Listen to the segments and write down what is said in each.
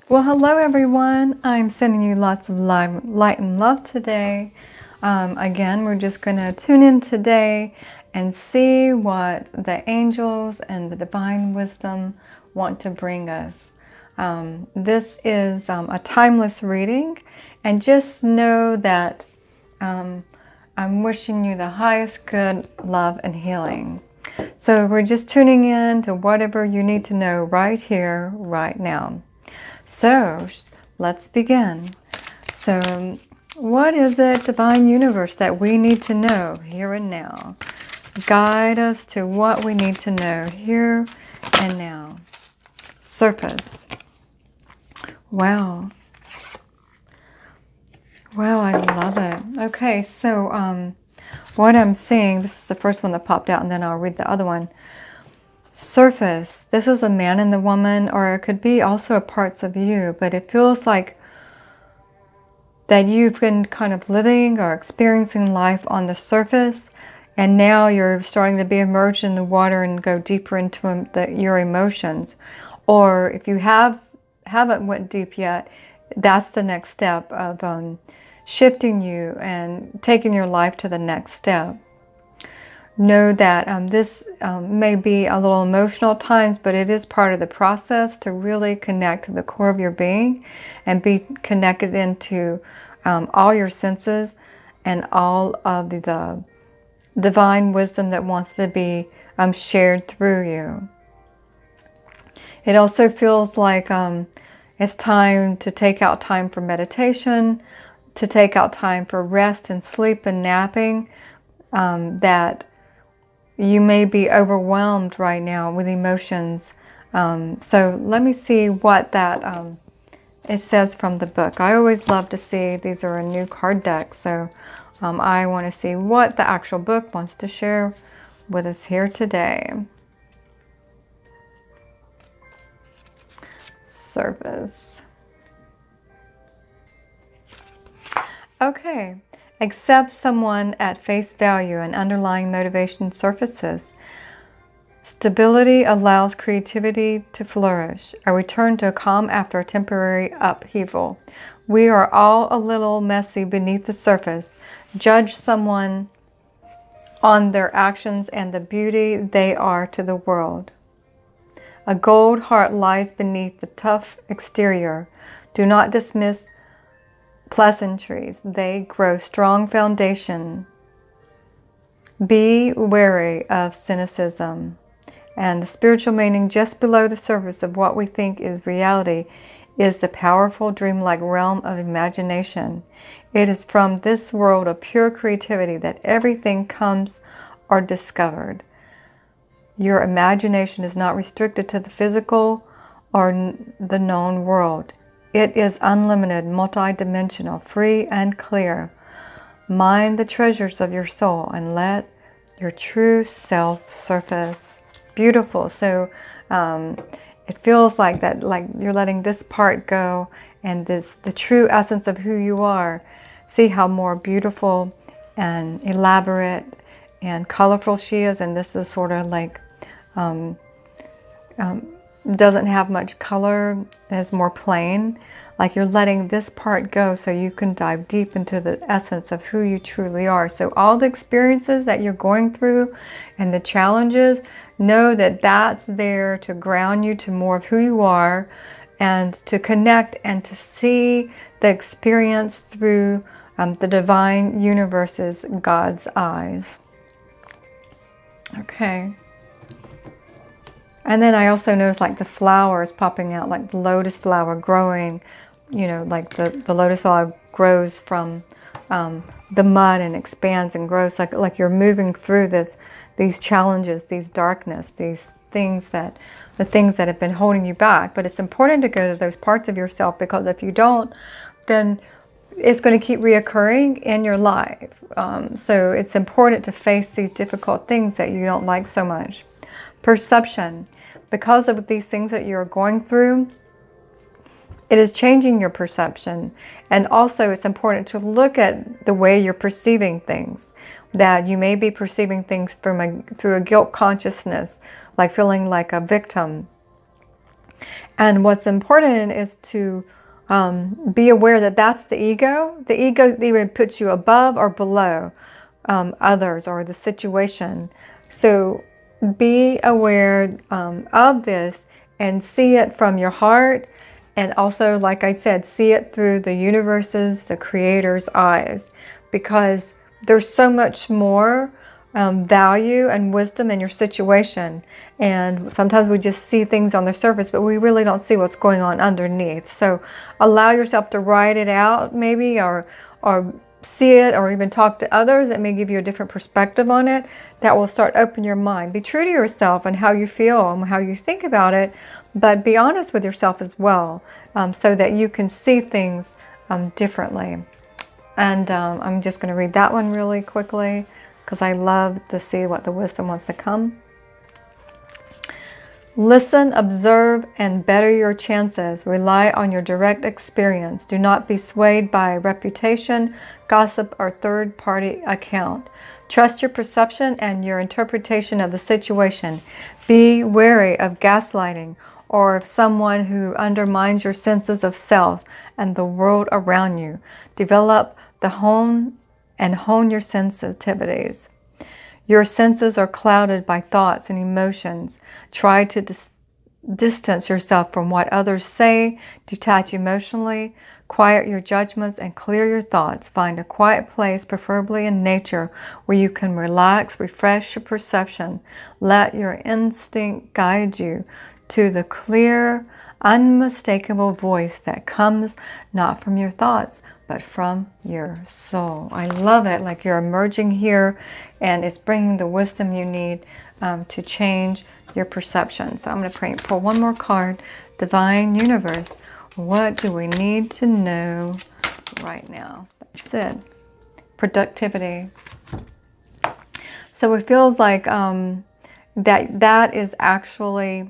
Well, hello everyone. I'm sending you lots of light and love today. Again, we're just going to tune in today and see what the angels and the divine wisdom want to bring us. This is a timeless reading, and just know that I'm wishing you the highest good, love, and healing. So we're just tuning in to whatever you need to know right here, right now. So let's begin. So what is it, Divine Universe, that we need to know here and now? Guide us to what we need to know here and now. Surface. Wow. Wow, I love it. Okay, so what I'm seeing, this is the first one that popped out, and then I'll read the other one. Surface. This is a man and the woman, or it could be also parts of you, but it feels like that you've been kind of living or experiencing life on the surface, and now you're starting to be immersed in the water and go deeper into your emotions. Or if you haven't went deep yet, that's the next step of shifting you and taking your life to the next step. Know that this may be a little emotional at times, but it is part of the process to really connect to the core of your being and be connected into all your senses and all of the divine wisdom that wants to be shared through you. It also feels like it's time to take out time for meditation, to take out time for rest and sleep and napping, that you may be overwhelmed right now with emotions. So let me see what that it says from the book. I always love to see, these are a new card deck, so I want to see what the actual book wants to share with us here today. Surface. Okay. Accept someone at face value and underlying motivation surfaces. Stability allows creativity to flourish. A return to calm after a temporary upheaval. We are all a little messy beneath the surface. Judge someone on their actions and the beauty they are to the world. A gold heart lies beneath the tough exterior. Do not dismiss pleasantries. They grow strong foundation. Be wary of cynicism. And the spiritual meaning just below the surface of what we think is reality is the powerful dreamlike realm of imagination. It is from this world of pure creativity that everything comes or discovered. Your imagination is not restricted to the physical or the known world. It is unlimited, multidimensional, free and clear. Mine the treasures of your soul and let your true self surface. Beautiful. So it feels like that, like you're letting this part go, and the true essence of who you are. See how more beautiful and elaborate and colorful she is, and this is sort of like doesn't have much color, is more plain. Like you're letting this part go so you can dive deep into the essence of who you truly are. So all the experiences that you're going through and the challenges, know that that's there to ground you to more of who you are and to connect and to see the experience through the divine universe's God's eyes. Okay. And then I also noticed like the flowers popping out, like the lotus flower growing, you know, like the lotus flower grows from the mud and expands and grows, like you're moving through these challenges, these darkness, the things that have been holding you back. But it's important to go to those parts of yourself, because if you don't, then it's going to keep reoccurring in your life. So it's important to face these difficult things that you don't like so much. Perception. Because of these things that you're going through, it is changing your perception. And also it's important to look at the way you're perceiving things. That you may be perceiving things through a guilt consciousness, like feeling like a victim. And what's important is to be aware that that's the ego. The ego either puts you above or below others or the situation. So be aware of this and see it from your heart. And also, like I said, see it through the universe's, the creator's eyes. Because there's so much more value and wisdom in your situation. And sometimes we just see things on the surface, but we really don't see what's going on underneath. So allow yourself to write it out maybe, or see it, or even talk to others that may give you a different perspective on it. That will start opening your mind. Be true to yourself and how you feel and how you think about it, but be honest with yourself as well, so that you can see things differently. And I'm just going to read that one really quickly, because I love to see what the wisdom wants to come. Listen, observe, and better your chances. Rely on your direct experience. Do not be swayed by reputation, gossip, or third-party account. Trust your perception and your interpretation of the situation. Be wary of gaslighting or of someone who undermines your senses of self and the world around you. Develop the hone your sensitivities. Your senses are clouded by thoughts and emotions. Try to distance yourself from what others say. Detach emotionally. Quiet your judgments and clear your thoughts. Find a quiet place, preferably in nature, where you can relax, refresh your perception. Let your instinct guide you to the clear, unmistakable voice that comes not from your thoughts, but from your soul. I love it. Like you're emerging here, and it's bringing the wisdom you need to change your perception. So I'm going to pull one more card. Divine Universe, what do we need to know right now? That's it. Productivity. So it feels like that is actually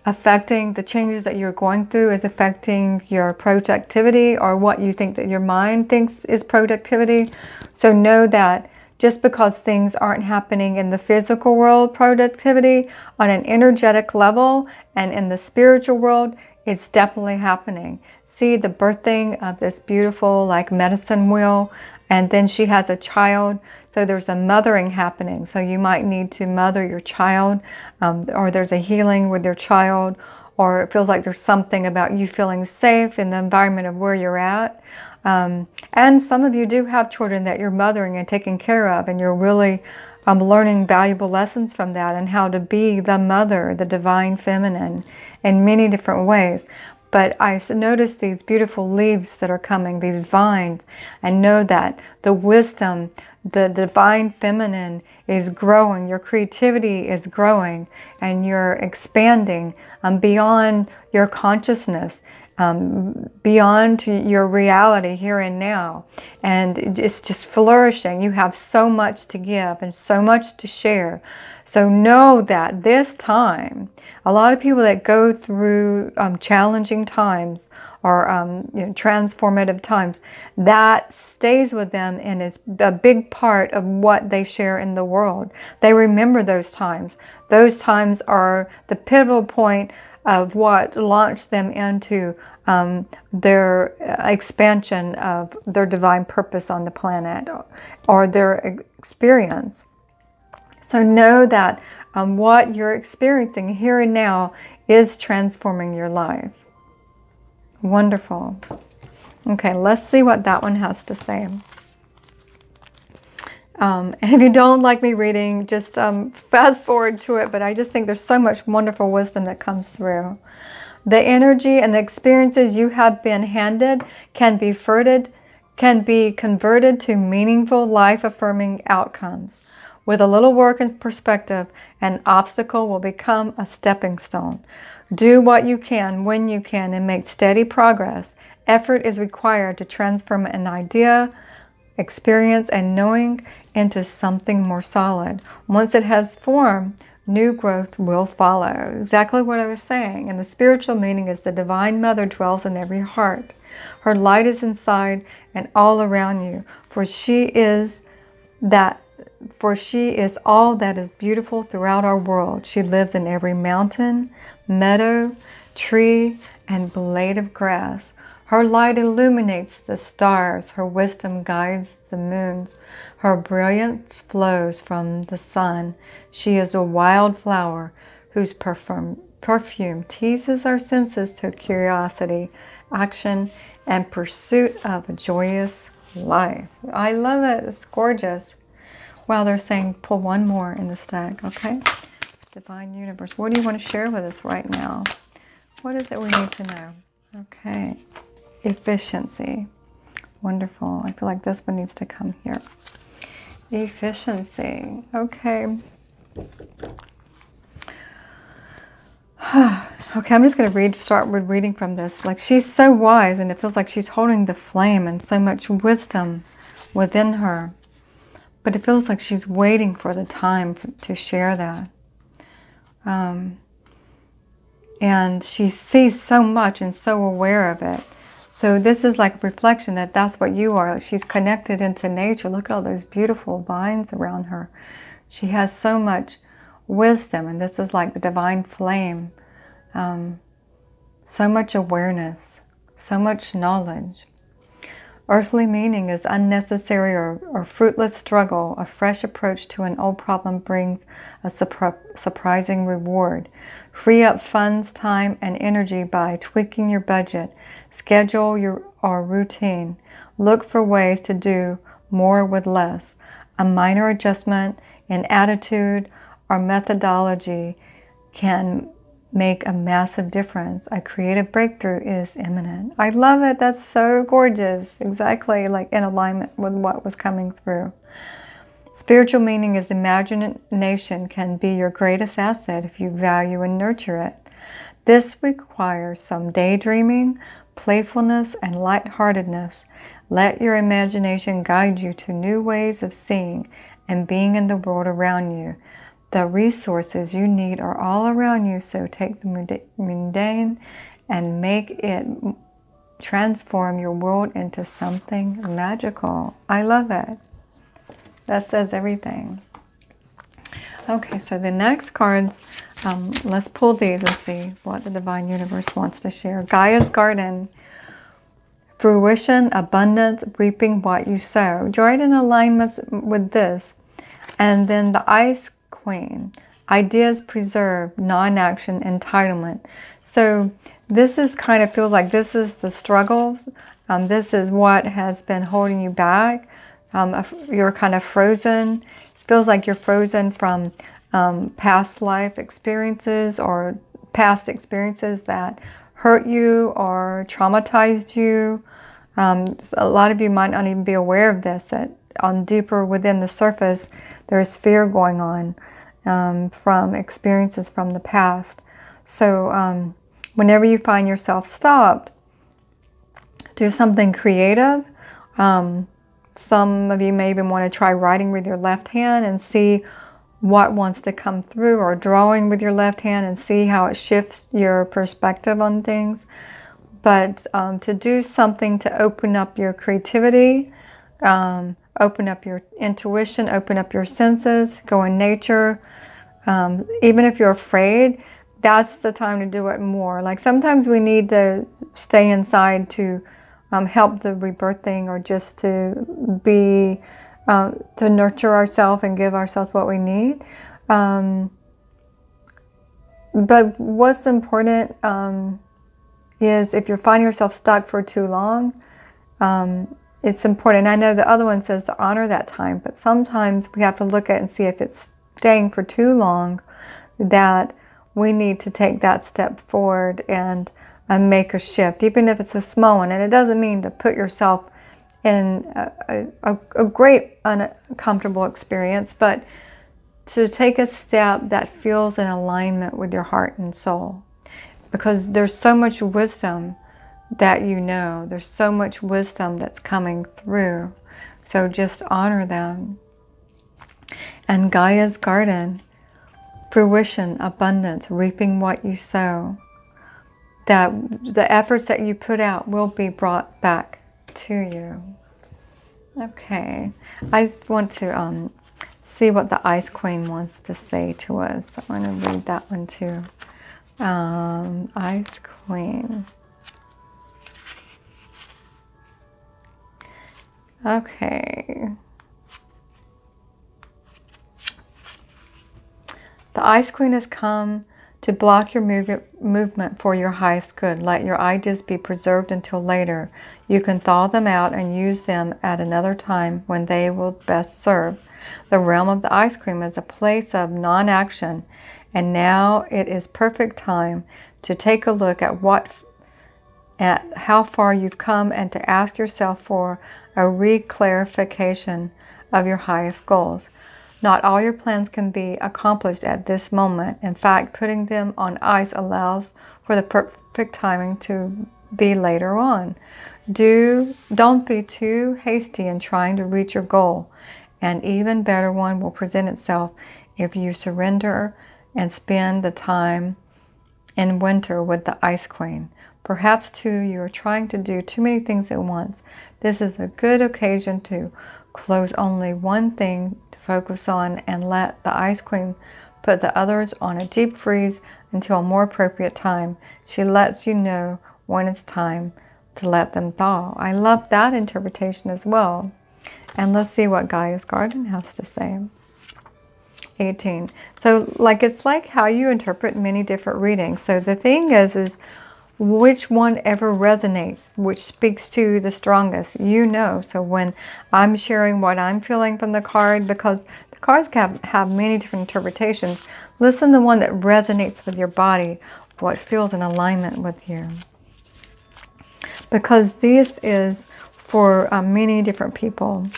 affecting the changes that you're going through, is affecting your productivity, or what you think that your mind thinks is productivity. So know that just because things aren't happening in the physical world, productivity, on an energetic level and in the spiritual world, it's definitely happening. See the birthing of this beautiful like medicine wheel, and then she has a child. So there's a mothering happening. So you might need to mother your child, or there's a healing with your child, or it feels like there's something about you feeling safe in the environment of where you're at. And some of you do have children that you're mothering and taking care of, and you're really learning valuable lessons from that, and how to be the mother, the divine feminine, in many different ways. But I notice these beautiful leaves that are coming, these vines, and know that the wisdom, the divine feminine is growing. Your creativity is growing, and you're expanding beyond your consciousness, beyond your reality here and now. And it's just flourishing. You have so much to give and so much to share. So know that this time, a lot of people that go through challenging times, or transformative times, that stays with them and is a big part of what they share in the world. They remember those times. Those times are the pivotal point of what launched them into their expansion of their divine purpose on the planet, or their experience. So know that what you're experiencing here and now is transforming your life. Wonderful. Okay, let's see what that one has to say. And if you don't like me reading, just fast forward to it. But I just think there's so much wonderful wisdom that comes through. The energy and the experiences you have been handed can be converted to meaningful, life-affirming outcomes. With a little work and perspective, an obstacle will become a stepping stone. Do what you can when you can and make steady progress. Effort is required to transform an idea, experience, and knowing into something more solid. Once it has formed, new growth will follow. Exactly what I was saying. And the spiritual meaning is the Divine Mother dwells in every heart. Her light is inside and all around you, for she is all that is beautiful throughout our world. She lives in every mountain, meadow, tree and blade of grass. Her light illuminates the stars. Her wisdom guides the moons. Her brilliance flows from the sun. She is a wild flower whose perfume teases our senses to curiosity, action, and pursuit of a joyous life. I love it. It's gorgeous. Wow, they're saying pull one more in this deck, okay? Divine Universe, what do you want to share with us right now? What is it we need to know? Okay. Efficiency. Wonderful. I feel like this one needs to come here. Efficiency. Okay. Okay, I'm just going to start with reading from this. Like, she's so wise, and it feels like she's holding the flame and so much wisdom within her. But it feels like she's waiting for the time to share that. And she sees so much and so aware of it. So this is like a reflection that that's what you are. She's connected into nature. Look at all those beautiful vines around her. She has so much wisdom, and this is like the divine flame. So much awareness, so much knowledge. Earthly meaning is unnecessary or fruitless struggle. A fresh approach to an old problem brings a surprising reward. Free up funds, time, and energy by tweaking your budget, schedule or routine. Look for ways to do more with less. A minor adjustment in attitude or methodology can make a massive difference. A creative breakthrough is imminent. I love it. That's so gorgeous. Exactly like in alignment with what was coming through. Spiritual meaning is imagination can be your greatest asset if you value and nurture it. This requires some daydreaming, playfulness, and lightheartedness. Let your imagination guide you to new ways of seeing and being in the world around you. The resources you need are all around you, so take the mundane and make it transform your world into something magical. I love it. That says everything. Okay, so the next cards, let's pull these and see what the Divine Universe wants to share. Gaia's Garden. Fruition, abundance, reaping what you sow. Right in alignment with this. And then the Ice Queen, ideas preserved, non-action, entitlement. So this is kind of feels like this is the struggle. This is what has been holding you back. You're kind of frozen. Feels like you're frozen from past life experiences or past experiences that hurt you or traumatized you. A lot of you might not even be aware of this. That on deeper within the surface, there's fear going on. From experiences from the past. So whenever you find yourself stopped, do something creative. Some of you may even want to try writing with your left hand and see what wants to come through, or drawing with your left hand and see how it shifts your perspective on things. But to do something to open up your creativity, open up your intuition, open up your senses, go in nature. Even if you're afraid, that's the time to do it more. Like sometimes we need to stay inside to help the rebirthing, or just to be, to nurture ourselves and give ourselves what we need. But what's important is if you're finding yourself stuck for too long, it's important. I know the other one says to honor that time, but sometimes we have to look at and see if it's staying for too long, that we need to take that step forward and make a shift, even if it's a small one. And it doesn't mean to put yourself in a great uncomfortable experience, but to take a step that feels in alignment with your heart and soul. Because there's so much wisdom that you know. There's so much wisdom that's coming through. So just honor them. And Gaia's Garden, fruition, abundance, reaping what you sow. That the efforts that you put out will be brought back to you. Okay, I want to see what the Ice Queen wants to say to us. I want to read that one too. Ice Queen. Okay. The Ice Queen has come to block your movement for your highest good. Let your ideas be preserved until later. You can thaw them out and use them at another time when they will best serve. The realm of the ice cream is a place of non-action, and now it is perfect time to take a look at how far you've come and to ask yourself for a re-clarification of your highest goals. Not all your plans can be accomplished at this moment. In fact, putting them on ice allows for the perfect timing to be later on. Don't be too hasty in trying to reach your goal. An even better one will present itself if you surrender and spend the time in winter with the Ice Queen. Perhaps, too, you are trying to do too many things at once. This is a good occasion to close only one thing to focus on and let the Ice Queen put the others on a deep freeze until a more appropriate time. She lets you know when it's time to let them thaw. I love that interpretation as well. And let's see what Gaia's Garden has to say. 18. So it's like how you interpret many different readings. So the thing is which one ever resonates, which speaks to you the strongest, you know. So when I'm sharing what I'm feeling from the card, because the cards have many different interpretations, listen to the one that resonates with your body, what feels in alignment with you. Because this is for many different people,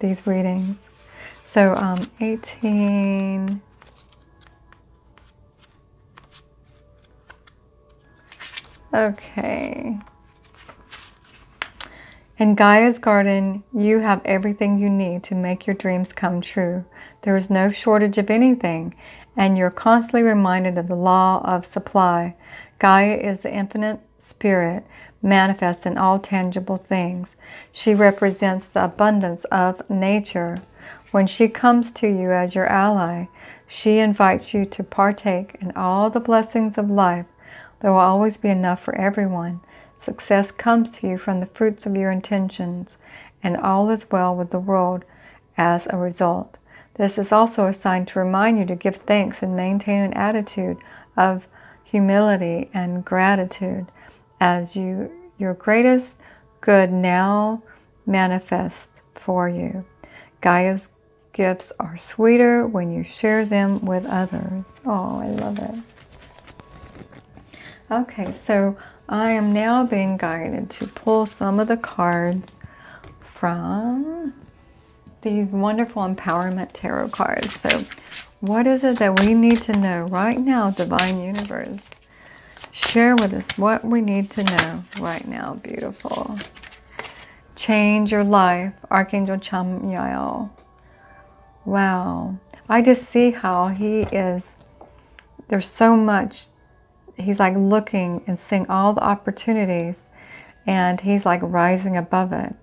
these readings. So 18... Okay. In Gaia's Garden, you have everything you need to make your dreams come true. There is no shortage of anything, and you're constantly reminded of the law of supply. Gaia is the infinite spirit, manifest in all tangible things. She represents the abundance of nature. When she comes to you as your ally, she invites you to partake in all the blessings of life. There will always be enough for everyone. Success comes to you from the fruits of your intentions, and all is well with the world as a result. This is also a sign to remind you to give thanks and maintain an attitude of humility and gratitude as your greatest good now manifests for you. Gaia's gifts are sweeter when you share them with others. Oh, I love it. Okay, so I am now being guided to pull some of the cards from these wonderful empowerment tarot cards. So what is it that we need to know right now, Divine Universe? Share with us what we need to know right now, beautiful. Change your life, Archangel Chamuel. Wow. I just see how he is, there's so much. He's like looking and seeing all the opportunities, and he's like rising above it.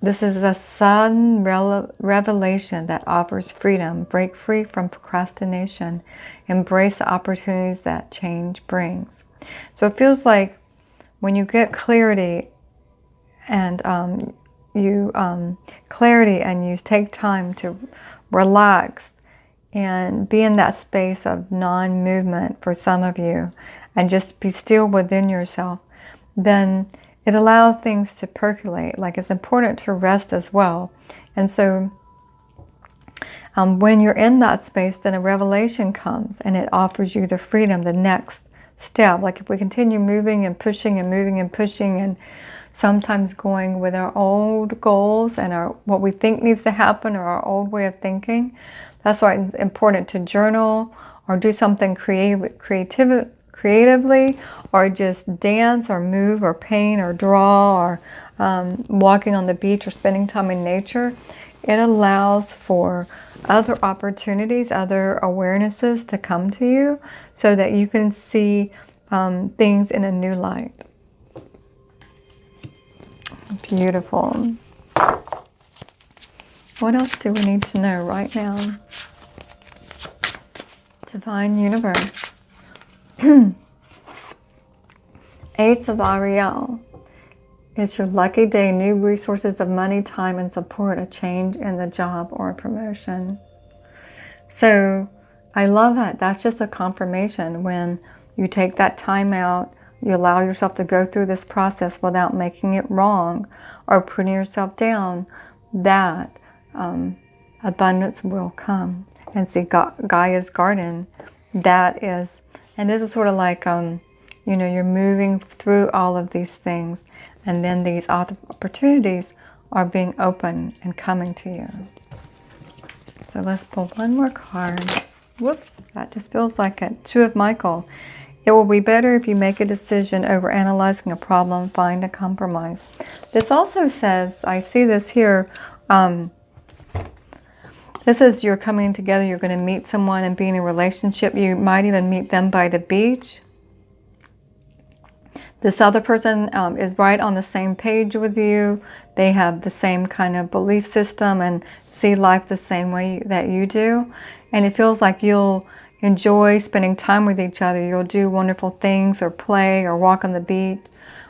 This is a sudden revelation that offers freedom. Break free from procrastination. Embrace the opportunities that change brings. So it feels like when you get clarity and you take time to relax and be in that space of non-movement for some of you, and just be still within yourself, then it allows things to percolate. Like, it's important to rest as well. And so when you're in that space, then a revelation comes and it offers you the freedom, the next step. Like if we continue moving and pushing and moving and pushing, and sometimes going with our old goals and what we think needs to happen, or our old way of thinking, that's why it's important to journal or do something creatively, or just dance or move or paint or draw, or walking on the beach or spending time in nature. It allows for other opportunities, other awarenesses to come to you so that you can see things in a new light. Beautiful. What else do we need to know right now? Divine Universe, Ace of Ariel. It's your lucky day. New resources of money, time, and support. A change in the job or a promotion. So I love that. That's just a confirmation when you take that time out, you allow yourself to go through this process without making it wrong or putting yourself down, that abundance will come. And see, Gaia's garden, that is, and this is sort of like, you're moving through all of these things, and then these opportunities are being open and coming to you. So let's pull one more card. Whoops, that just feels like it. Two of Michael. It will be better if you make a decision over analyzing a problem, find a compromise. This also says, I see this here, this is you're coming together, you're going to meet someone and be in a relationship. You might even meet them by the beach. This other person is right on the same page with you. They have the same kind of belief system and see life the same way that you do. And it feels like you'll enjoy spending time with each other. You'll do wonderful things or play or walk on the beach.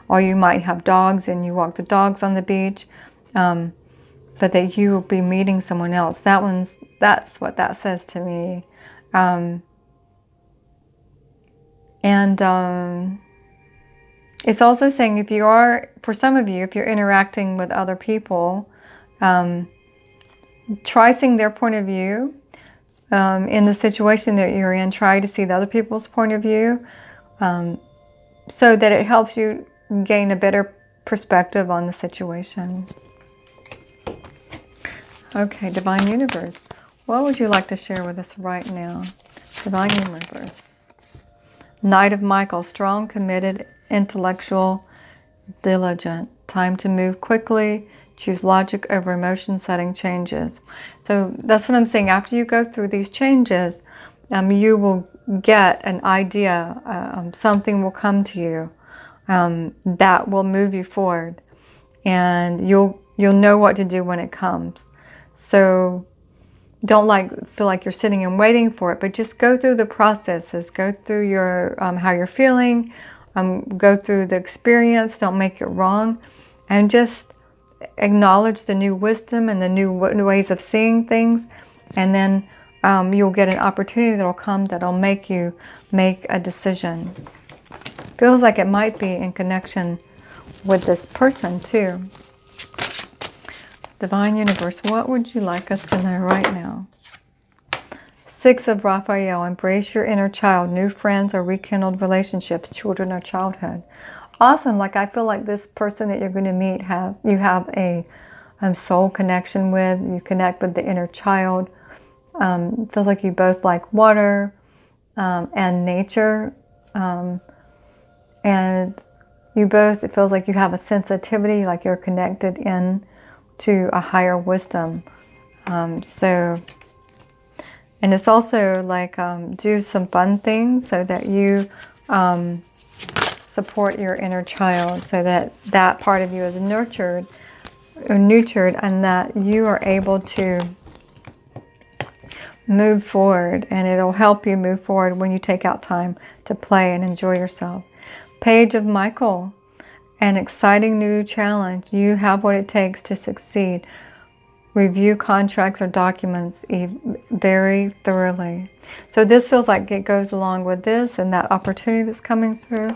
Or you might have dogs and you walk the dogs on the beach. But that you will be meeting someone else. That's what that says to me. It's also saying for some of you, if you're interacting with other people, try seeing their point of view. In the situation that you're in, try to see the other people's point of view, so that it helps you gain a better perspective on the situation. Okay, Divine Universe, what would you like to share with us right now? Divine Universe. Knight of Michael, strong, committed, intellectual, diligent. Time to move quickly. Choose logic over emotion, setting changes. So that's what I'm saying. After you go through these changes, you will get an idea. Something will come to you that will move you forward, and you'll know what to do when it comes. So don't feel like you're sitting and waiting for it, but just go through the processes. Go through your how you're feeling. Go through the experience. Don't make it wrong, and just acknowledge the new wisdom and the new ways of seeing things, and then you'll get an opportunity that will come that will make you make a decision. Feels like it might be in connection with this person too. Divine Universe, what would you like us to know right now? Six of Raphael, embrace your inner child, new friends or rekindled relationships, children or childhood. Awesome. Like, I feel like this person that you're going to meet, you have a soul connection with. You connect with the inner child. It feels like you both like water and nature. And you both, it feels like you have a sensitivity, like you're connected in to a higher wisdom. And it's also like do some fun things so that you support your inner child, so that that part of you is nurtured, and that you are able to move forward, and it'll help you move forward when you take out time to play and enjoy yourself. Page of Michael, an exciting new challenge. You have what it takes to succeed. Review contracts or documents very thoroughly. So this feels like it goes along with this and that opportunity that's coming through.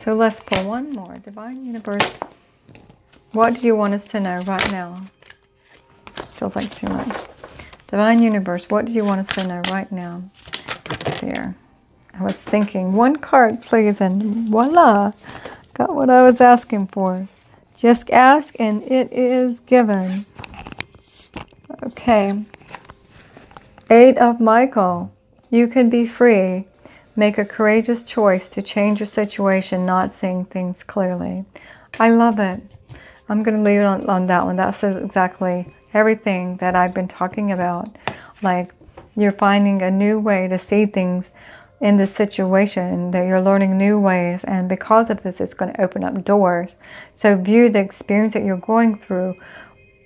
So let's pull one more. Divine Universe, what do you want us to know right now? Feels like too much. Divine Universe, what do you want us to know right now? Here. I was thinking, one card please, and voila, got what I was asking for. Just ask and it is given. Okay. Eight of Michael, you can be free. Make a courageous choice to change your situation, not seeing things clearly. I love it. I'm going to leave it on that one. That says exactly everything that I've been talking about. Like, you're finding a new way to see things in this situation, that you're learning new ways, and because of this, it's going to open up doors. So view the experience that you're going through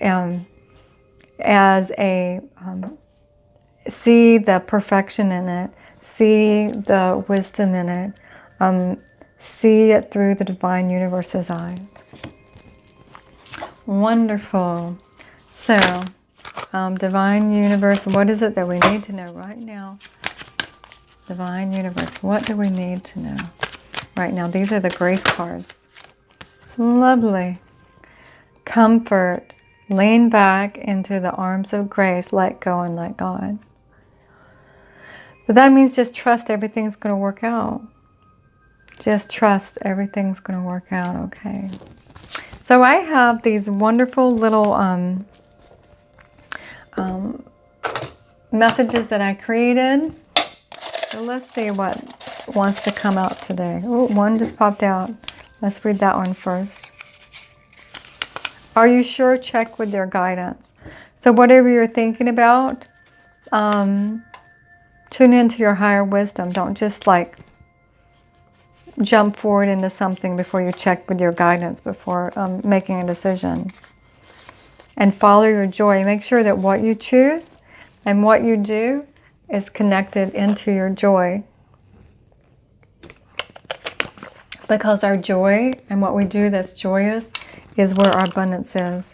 as a, see the perfection in it. See the wisdom in it. See it through the divine universe's eyes. Wonderful. So, divine universe, what is it that we need to know right now? Divine universe, what do we need to know right now? These are the grace cards. Lovely. Comfort. Lean back into the arms of grace. Let go and let God. But that means just trust everything's going to work out. Just trust everything's going to work out okay. So I have these wonderful little messages that I created. So let's see what wants to come out today. Oh, one just popped out. Let's read that one first. Are you sure? Check with your guidance. So whatever you're thinking about, tune into your higher wisdom. Don't just like jump forward into something before you check with your guidance, before making a decision. And follow your joy. Make sure that what you choose and what you do is connected into your joy. Because our joy and what we do that's joyous is where our abundance is.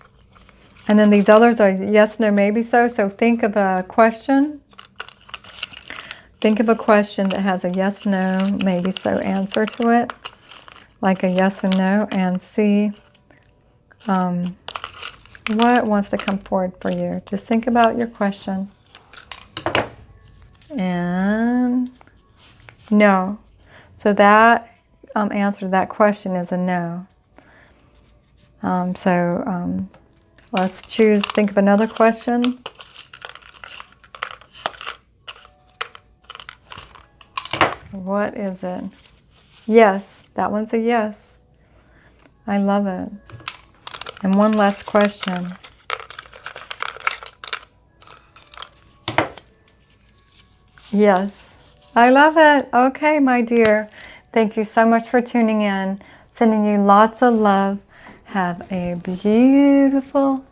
And then these others are yes, no, maybe so. So think of a question. Think of a question that has a yes, no, maybe so answer to it. Like a yes or no. And see what wants to come forward for you. Just think about your question. And no. So that answer to that question is a no. Let's choose, think of another question. What is it? Yes, that one's a yes. I love it. And one last question. Yes, I love it. Okay, my dear. Thank you so much for tuning in. Sending you lots of love. Have a beautiful